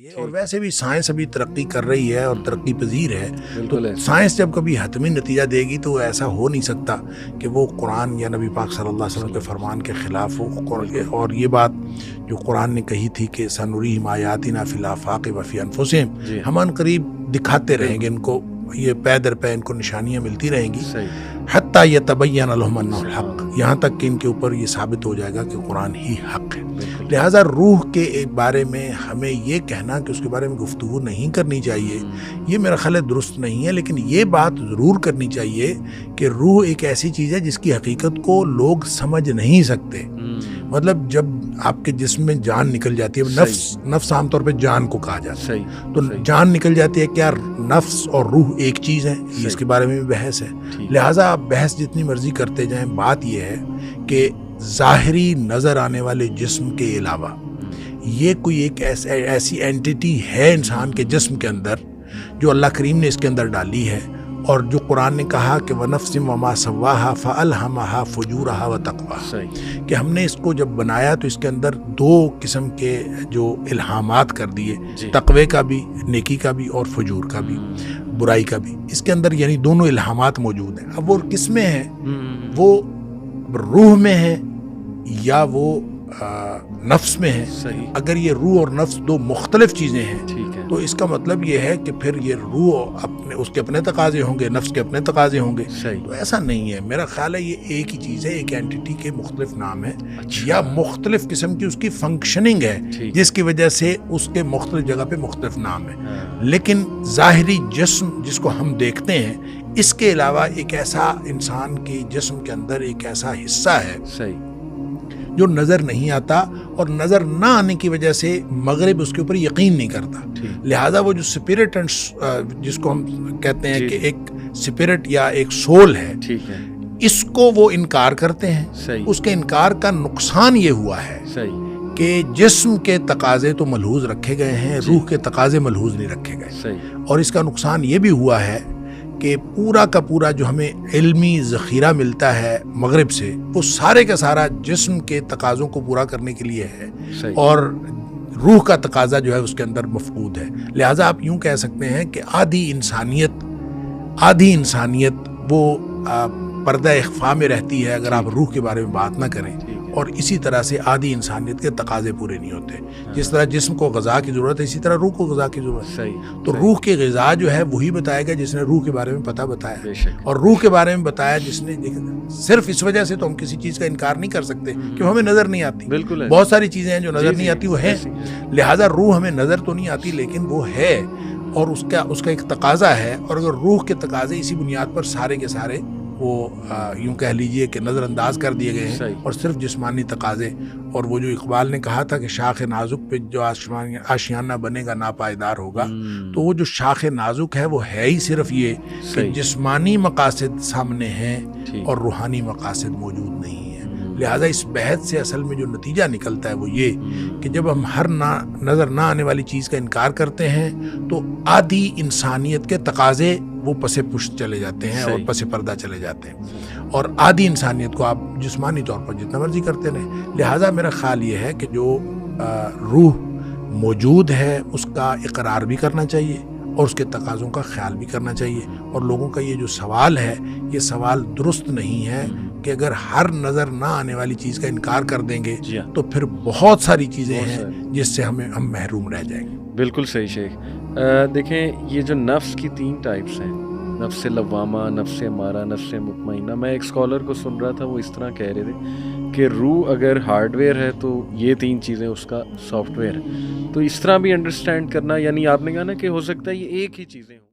چاہیے. اور ویسے بھی سائنس ابھی ترقی کر رہی ہے اور ترقی پذیر ہے, تو سائنس جب کبھی حتمی نتیجہ دے گی تو ایسا ہو نہیں سکتا کہ وہ قرآن یا نبی پاک صلی اللہ علیہ وسلم کے فرمان کے خلاف ہو. اور یہ بات جو قرآن نے کہی تھی کہ سنریہم آیاتنا فی الآفاق وفی انفسہم, ہم ان قریب دکھاتے رہیں گے ان کو, یہ پے در پے ان کو نشانیاں ملتی رہیں گی, حتیٰ یتبین لہم انہ الحق, یہاں تک کہ ان کے اوپر یہ ثابت ہو جائے گا کہ قرآن ہی حق ہے. لہٰذا روح کے بارے میں ہمیں یہ کہنا کہ اس کے بارے میں گفتگو نہیں کرنی چاہیے, یہ میرا خیال ہے درست نہیں ہے. لیکن یہ بات ضرور کرنی چاہیے کہ روح ایک ایسی چیز ہے جس کی حقیقت کو لوگ سمجھ نہیں سکتے. مطلب جب آپ کے جسم میں جان نکل جاتی ہے, نفس عام طور پہ جان کو کہا جاتا ہے, تو جان نکل جاتی ہے, کیا نفس اور روح ایک چیز ہے؟ اس کے بارے میں بھی بحث ہے. لہٰذا آپ بحث جتنی مرضی کرتے جائیں, بات یہ ہے کہ ظاہری نظر آنے والے جسم کے علاوہ یہ کوئی ایک ایسی اینٹیٹی ہے انسان کے جسم کے اندر جو اللہ کریم نے اس کے اندر ڈالی ہے, اور جو قرآن نے کہا کہ وَنَفْسٍ وَمَا سَوَّاهَا فَأَلْهَمَهَا فُجُورَهَا وَتَقْوَاهَا, کہ ہم نے اس کو جب بنایا تو اس کے اندر دو قسم کے جو الہامات کر دیے, تقوی کا بھی, نیکی کا بھی, اور فجور کا بھی, برائی کا بھی. اس کے اندر یعنی دونوں الہامات موجود ہیں. اب وہ کس میں ہیں؟ وہ روح میں ہے یا وہ نفس میں ہے. اگر یہ روح اور نفس دو مختلف چیزیں ہیں تو اس کا مطلب یہ ہے کہ پھر یہ روح اس کے اپنے تقاضے ہوں گے, نفس کے اپنے تقاضے ہوں گے. تو ایسا نہیں ہے. میرا خیال ہے یہ ایک ہی چیز ہے, ایک اینٹیٹی کے مختلف نام ہے یا مختلف قسم کی اس کی فنکشننگ ہے جس کی وجہ سے اس کے مختلف جگہ پہ مختلف نام ہے. لیکن ظاہری جسم جس کو ہم دیکھتے ہیں, اس کے علاوہ ایک ایسا انسان کے جسم کے اندر ایک ایسا حصہ ہے جو نظر نہیں آتا, اور نظر نہ آنے کی وجہ سے مغرب اس کے اوپر یقین نہیں کرتا. لہٰذا وہ جو سپرٹ جس کو ہم کہتے ہیں کہ ایک سپرٹ یا ایک سول ہے, اس کو وہ انکار کرتے ہیں. اس کے انکار کا نقصان یہ ہوا ہے کہ جسم کے تقاضے تو ملحوظ رکھے گئے ہیں, روح کے تقاضے ملحوظ نہیں رکھے گئے. اور اس کا نقصان یہ بھی ہوا ہے کہ پورا کا پورا جو ہمیں علمی ذخیرہ ملتا ہے مغرب سے, وہ سارے کا سارا جسم کے تقاضوں کو پورا کرنے کے لیے ہے, اور روح کا تقاضا جو ہے اس کے اندر مفقود ہے. لہٰذا آپ یوں کہہ سکتے ہیں کہ آدھی انسانیت وہ پردہ اخفاء میں رہتی ہے اگر آپ روح کے بارے میں بات نہ کریں, اور اسی طرح سے آدھی انسانیت کے تقاضے پورے نہیں ہوتے. جس طرح جسم کو غذا کی ضرورت ہے, اسی طرح روح کو غذا کی ضرورت ہے. تو روح کی غذا جو ہے وہی بتائے گا جس نے روح کے بارے میں پتہ بتایا, اور روح کے بارے میں بتایا جس نے. صرف اس وجہ سے تو ہم کسی چیز کا انکار نہیں کر سکتے کہ ہمیں نظر نہیں آتی. بہت ساری چیزیں ہیں جو نظر نہیں آتی, وہ ہیں. لہٰذا روح ہمیں نظر تو نہیں آتی لیکن وہ ہے, اور اس کا ایک تقاضا ہے. اور اگر روح کے تقاضے اسی بنیاد پر سارے کے سارے وہ یوں کہہ لیجئے کہ نظر انداز کر دیے گئے ہیں, اور صرف جسمانی تقاضے. اور وہ جو اقبال نے کہا تھا کہ شاخ نازک پہ جو آشیانہ بنے گا ناپائیدار ہوگا, تو وہ جو شاخ نازک ہے وہ ہے ہی صرف یہ کہ جسمانی مقاصد سامنے ہیں اور روحانی مقاصد موجود نہیں ہیں. لہٰذا اس بحث سے اصل میں جو نتیجہ نکلتا ہے وہ یہ کہ جب ہم ہر نظر نہ آنے والی چیز کا انکار کرتے ہیں تو آدھی انسانیت کے تقاضے وہ پس پشت چلے جاتے ہیں اور پس پردہ چلے جاتے ہیں, اور آدھی انسانیت کو آپ جسمانی طور پر جتنا مرضی کرتے رہیں. لہٰذا میرا خیال یہ ہے کہ جو روح موجود ہے اس کا اقرار بھی کرنا چاہیے اور اس کے تقاضوں کا خیال بھی کرنا چاہیے. اور لوگوں کا یہ جو سوال ہے, یہ سوال درست نہیں ہے کہ اگر ہر نظر نہ آنے والی چیز کا انکار کر دیں گے تو پھر بہت ساری چیزیں ہیں جس سے ہم محروم رہ جائیں گے. بالکل صحیح شیخ. دیکھیں یہ جو نفس کی 3 ٹائپس ہیں, نفس لوامہ, نفس امارہ, نفس مطمئنہ. میں ایک اسکالر کو سن رہا تھا, وہ اس طرح کہہ رہے تھے کہ روح اگر ہارڈ ویئر ہے تو یہ 3 چیزیں اس کا سافٹ ویئر ہے. تو اس طرح بھی انڈرسٹینڈ کرنا, یعنی آپ نے کہا نا کہ ہو سکتا ہے یہ ایک ہی چیزیں ہوں.